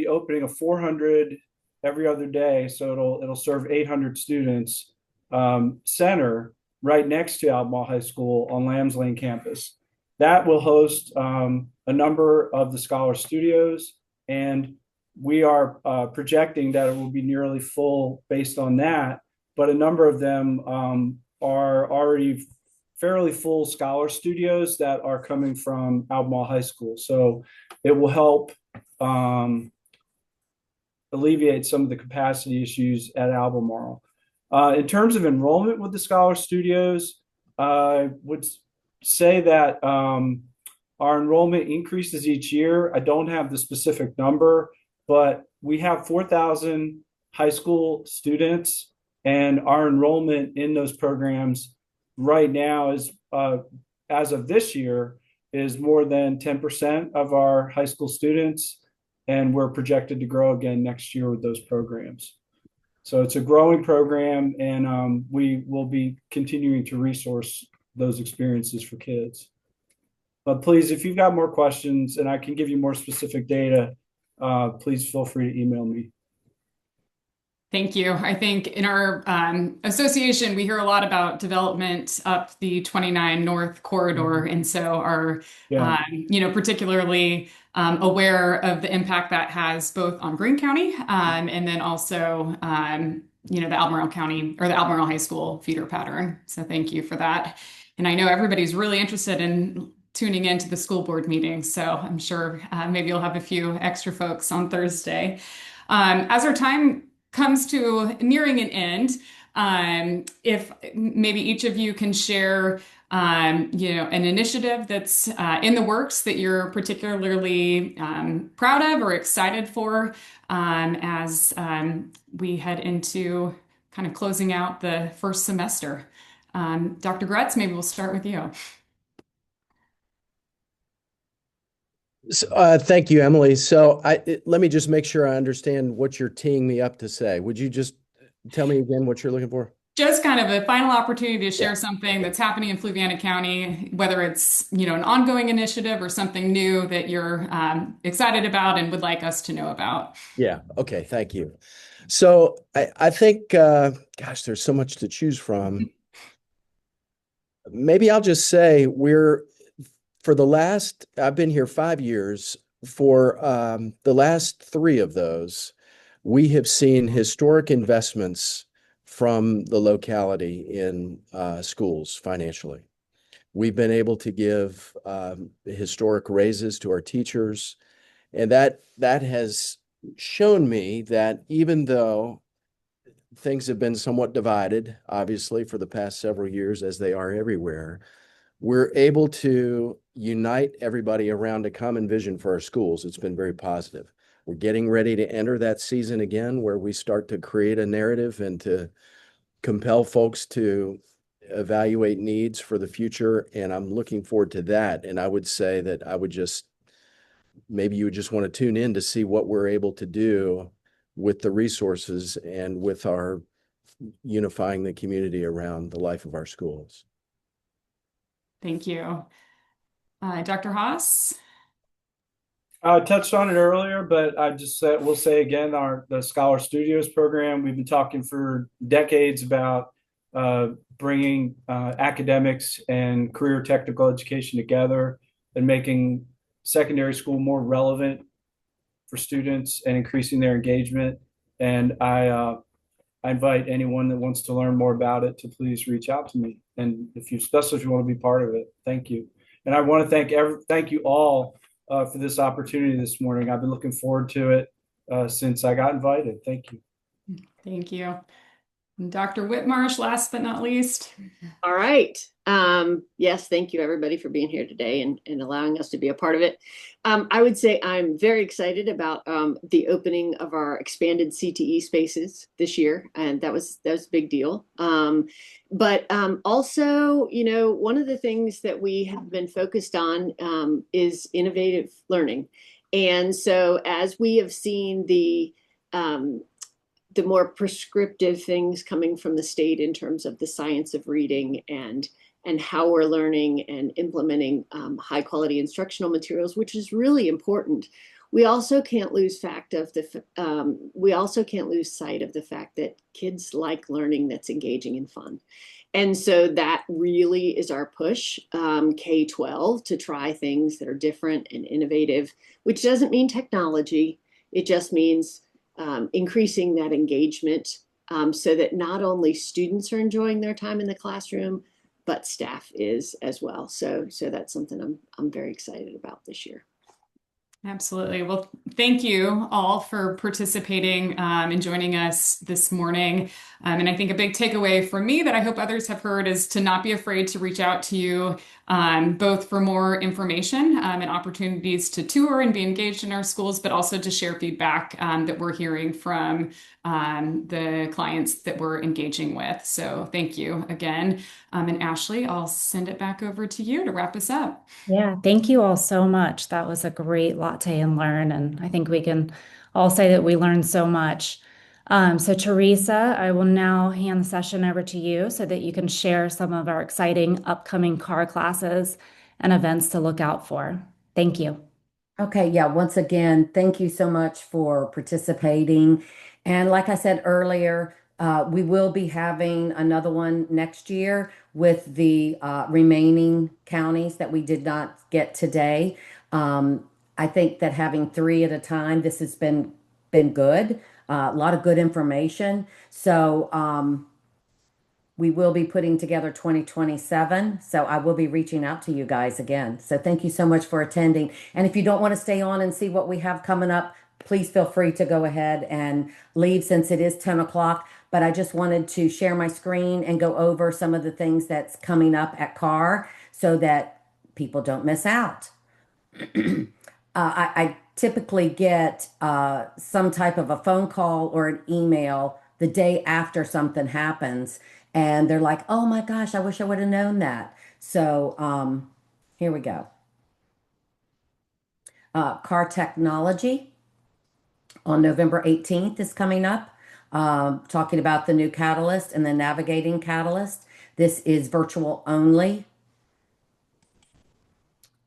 opening a 400 every other day. So it'll serve 800 students center right next to Albemarle High School on Lambs Lane campus. That will host a number of the Scholar Studios, and we are projecting that it will be nearly full based on that. But a number of them are already fairly full Scholar Studios that are coming from Albemarle High School. So it will help alleviate some of the capacity issues at Albemarle. In terms of enrollment with the Scholar Studios, I would say that our enrollment increases each year. I don't have the specific number, but we have 4,000 high school students, and our enrollment in those programs right now is, as of this year, is more than 10% of our high school students, and we're projected to grow again next year with those programs. So it's a growing program, and we will be continuing to resource those experiences for kids. But please, if you've got more questions and I can give you more specific data, please feel free to email me. Thank you. I think in our association, we hear a lot about development up the 29 North corridor. And so are, particularly aware of the impact that has both on Greene County and then also, the Albemarle County or the Albemarle High School feeder pattern. So thank you for that. And I know everybody's really interested in tuning into the school board meeting. So I'm sure maybe you'll have a few extra folks on Thursday. As our time comes to nearing an end, if maybe each of you can share an initiative that's in the works that you're particularly proud of or excited for as we head into kind of closing out the first semester. Dr. Gretz, maybe we'll start with you. Thank you, Emily. So let me just make sure I understand what you're teeing me up to say. Would you just tell me again what you're looking for? Just kind of a final opportunity to share Yeah. something that's happening in Fluvanna County, whether it's, an ongoing initiative or something new that you're excited about and would like us to know about. Yeah. Okay. Thank you. So I think, gosh, there's so much to choose from. Maybe I'll just say I've been here 5 years. For the last three of those, we have seen historic investments from the locality in schools financially. We've been able to give historic raises to our teachers, and that has shown me that even though things have been somewhat divided, obviously, for the past several years, as they are everywhere, we're able to unite everybody around a common vision for our schools. It's been very positive. We're getting ready to enter that season again where we start to create a narrative and to compel folks to evaluate needs for the future. And I'm looking forward to that. And I would say that maybe you would just want to tune in to see what we're able to do with the resources and with our unifying the community around the life of our schools. Thank you. Dr. Haas? I touched on it earlier, but we'll say again, the Scholar Studios program, we've been talking for decades about bringing academics and career technical education together and making secondary school more relevant for students and increasing their engagement. And I invite anyone that wants to learn more about it to please reach out to me. And especially if you want to be part of it, thank you. And I want to thank you all for this opportunity this morning. I've been looking forward to it since I got invited. Thank you. Thank you. And Dr. Whitmarsh, last but not least. All right. Yes, thank you everybody for being here today and allowing us to be a part of it. I would say I'm very excited about the opening of our expanded CTE spaces this year, and that was a big deal. But also, one of the things that we have been focused on is innovative learning. And so as we have seen the more prescriptive things coming from the state in terms of the science of reading and how we're learning and implementing high quality instructional materials, which is really important. We also can't lose sight of the fact that kids like learning that's engaging and fun. And so that really is our push, K-12, to try things that are different and innovative, which doesn't mean technology. It just means increasing that engagement so that not only students are enjoying their time in the classroom, but staff is as well. So that's something I'm very excited about this year. Absolutely. Well, thank you all for participating and joining us this morning. And I think a big takeaway for me that I hope others have heard is to not be afraid to reach out to you, both for more information and opportunities to tour and be engaged in our schools, but also to share feedback that we're hearing from the clients that we're engaging with. So thank you again. And Ashley, I'll send it back over to you to wrap us up. Yeah, thank you all so much. That was a great Latte and Learn, and I think we can all say that we learned so much. So Teresa, I will now hand the session over to you so that you can share some of our exciting upcoming CAR classes and events to look out for. Thank you. Okay, yeah, once again, thank you so much for participating. And like I said earlier, we will be having another one next year with the remaining counties that we did not get today. I think that having three at a time, this has been good. A lot of good information. So we will be putting together 2027. So I will be reaching out to you guys again. So thank you so much for attending. And if you don't want to stay on and see what we have coming up, please feel free to go ahead and leave since it is 10 o'clock. but I just wanted to share my screen and go over some of the things that's coming up at CAR so that people don't miss out. I typically get some type of a phone call or an email the day after something happens, and they're like, "Oh my gosh, I wish I would have known that." So here we go. Car technology on November 18th is coming up, talking about the new catalyst and the navigating catalyst. This is virtual only.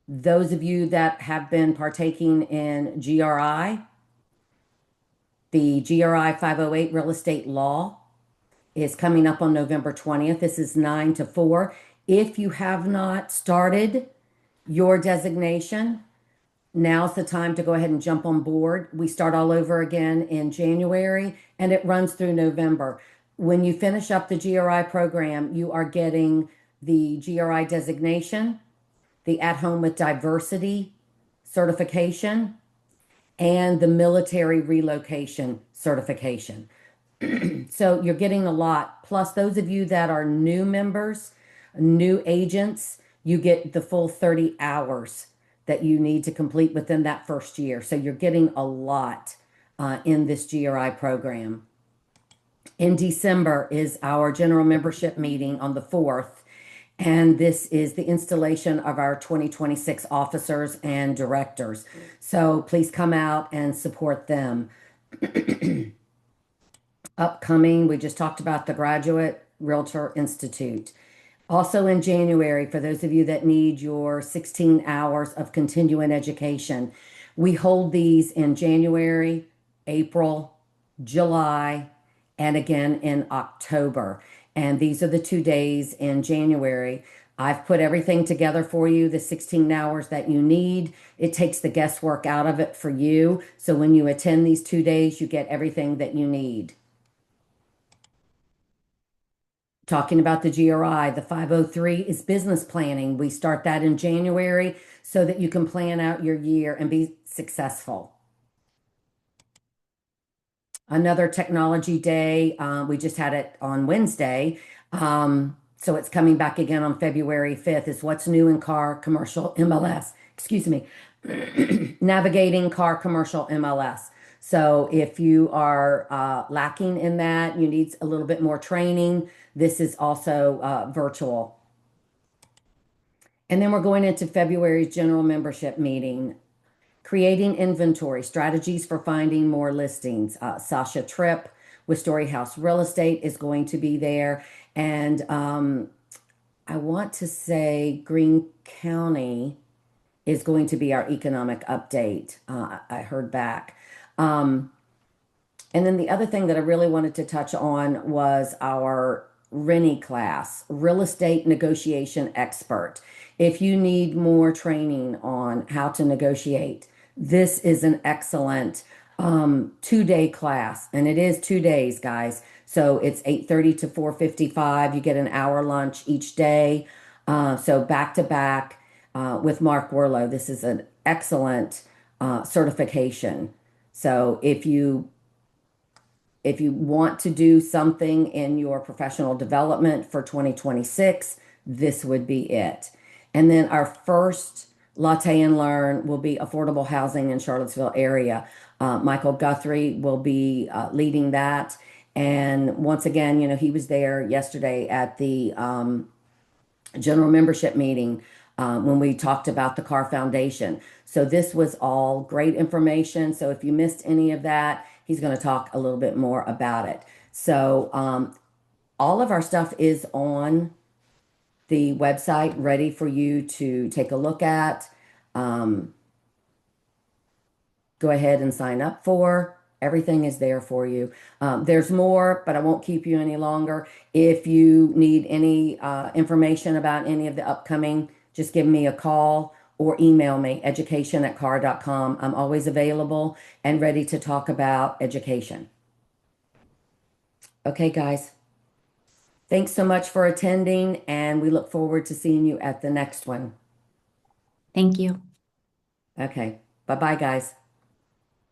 Those of you that have been partaking in GRI, the GRI 508 real estate law is coming up on November 20th. This is 9 to 4. If you have not started your designation, now's the time to go ahead and jump on board. We start all over again in January and it runs through November. When you finish up the GRI program, you are getting the GRI designation, the At Home with Diversity certification, and the military relocation certification. So you're getting a lot. Plus, those of you that are new members, new agents, you get the full 30 hours that you need to complete within that first year. So you're getting a lot in this GRI program. In December is our general membership meeting on the 4th. And this is the installation of our 2026 officers and directors. So please come out and support them. Upcoming, we just talked about the Graduate Realtor Institute. Also in January, for those of you that need your 16 hours of continuing education, we hold these in January, April, July, and again in October. And these are the 2 days in January. I've put everything together for you, the 16 hours that you need. It takes the guesswork out of it for you. So when you attend these 2 days, you get everything that you need. Talking about the GRI, the 503 is business planning. We start that in January so that you can plan out your year and be successful. Another technology day, we just had it on Wednesday. So it's coming back again on February 5th, is what's new in car commercial MLS. Excuse me. Navigating car commercial MLS. So if you are lacking in that, you need a little bit more training, this is also virtual. And then we're going into February's general membership meeting. Creating inventory, strategies for finding more listings. Sasha Tripp with Story House Real Estate is going to be there. And I want to say Greene County is going to be our economic update. I heard back. And then the other thing that I really wanted to touch on was our Rennie class, Real Estate Negotiation Expert. If you need more training on how to negotiate, this is an excellent 2-day class, and it is 2 days, guys. So it's 8:30 to 4:55. You get an hour lunch each day. So back to back with Mark Werlow. This is an excellent certification. So if you want to do something in your professional development for 2026, this would be it. And then our first Latte and Learn will be affordable housing in Charlottesville area. Michael Guthrie will be leading that. And once again, you know, he was there yesterday at the general membership meeting when we talked about the Car Foundation. So this was all great information. So if you missed any of that, he's going to talk a little bit more about it. So all of our stuff is on the website ready for you to take a look at. Go ahead and sign up for. Everything is there for you. There's more, but I won't keep you any longer. If you need any information about any of the upcoming, just give me a call or email me, education@car.com. I'm always available and ready to talk about education. Okay, guys. Thanks so much for attending, and we look forward to seeing you at the next one. Thank you. Okay. Bye-bye, guys.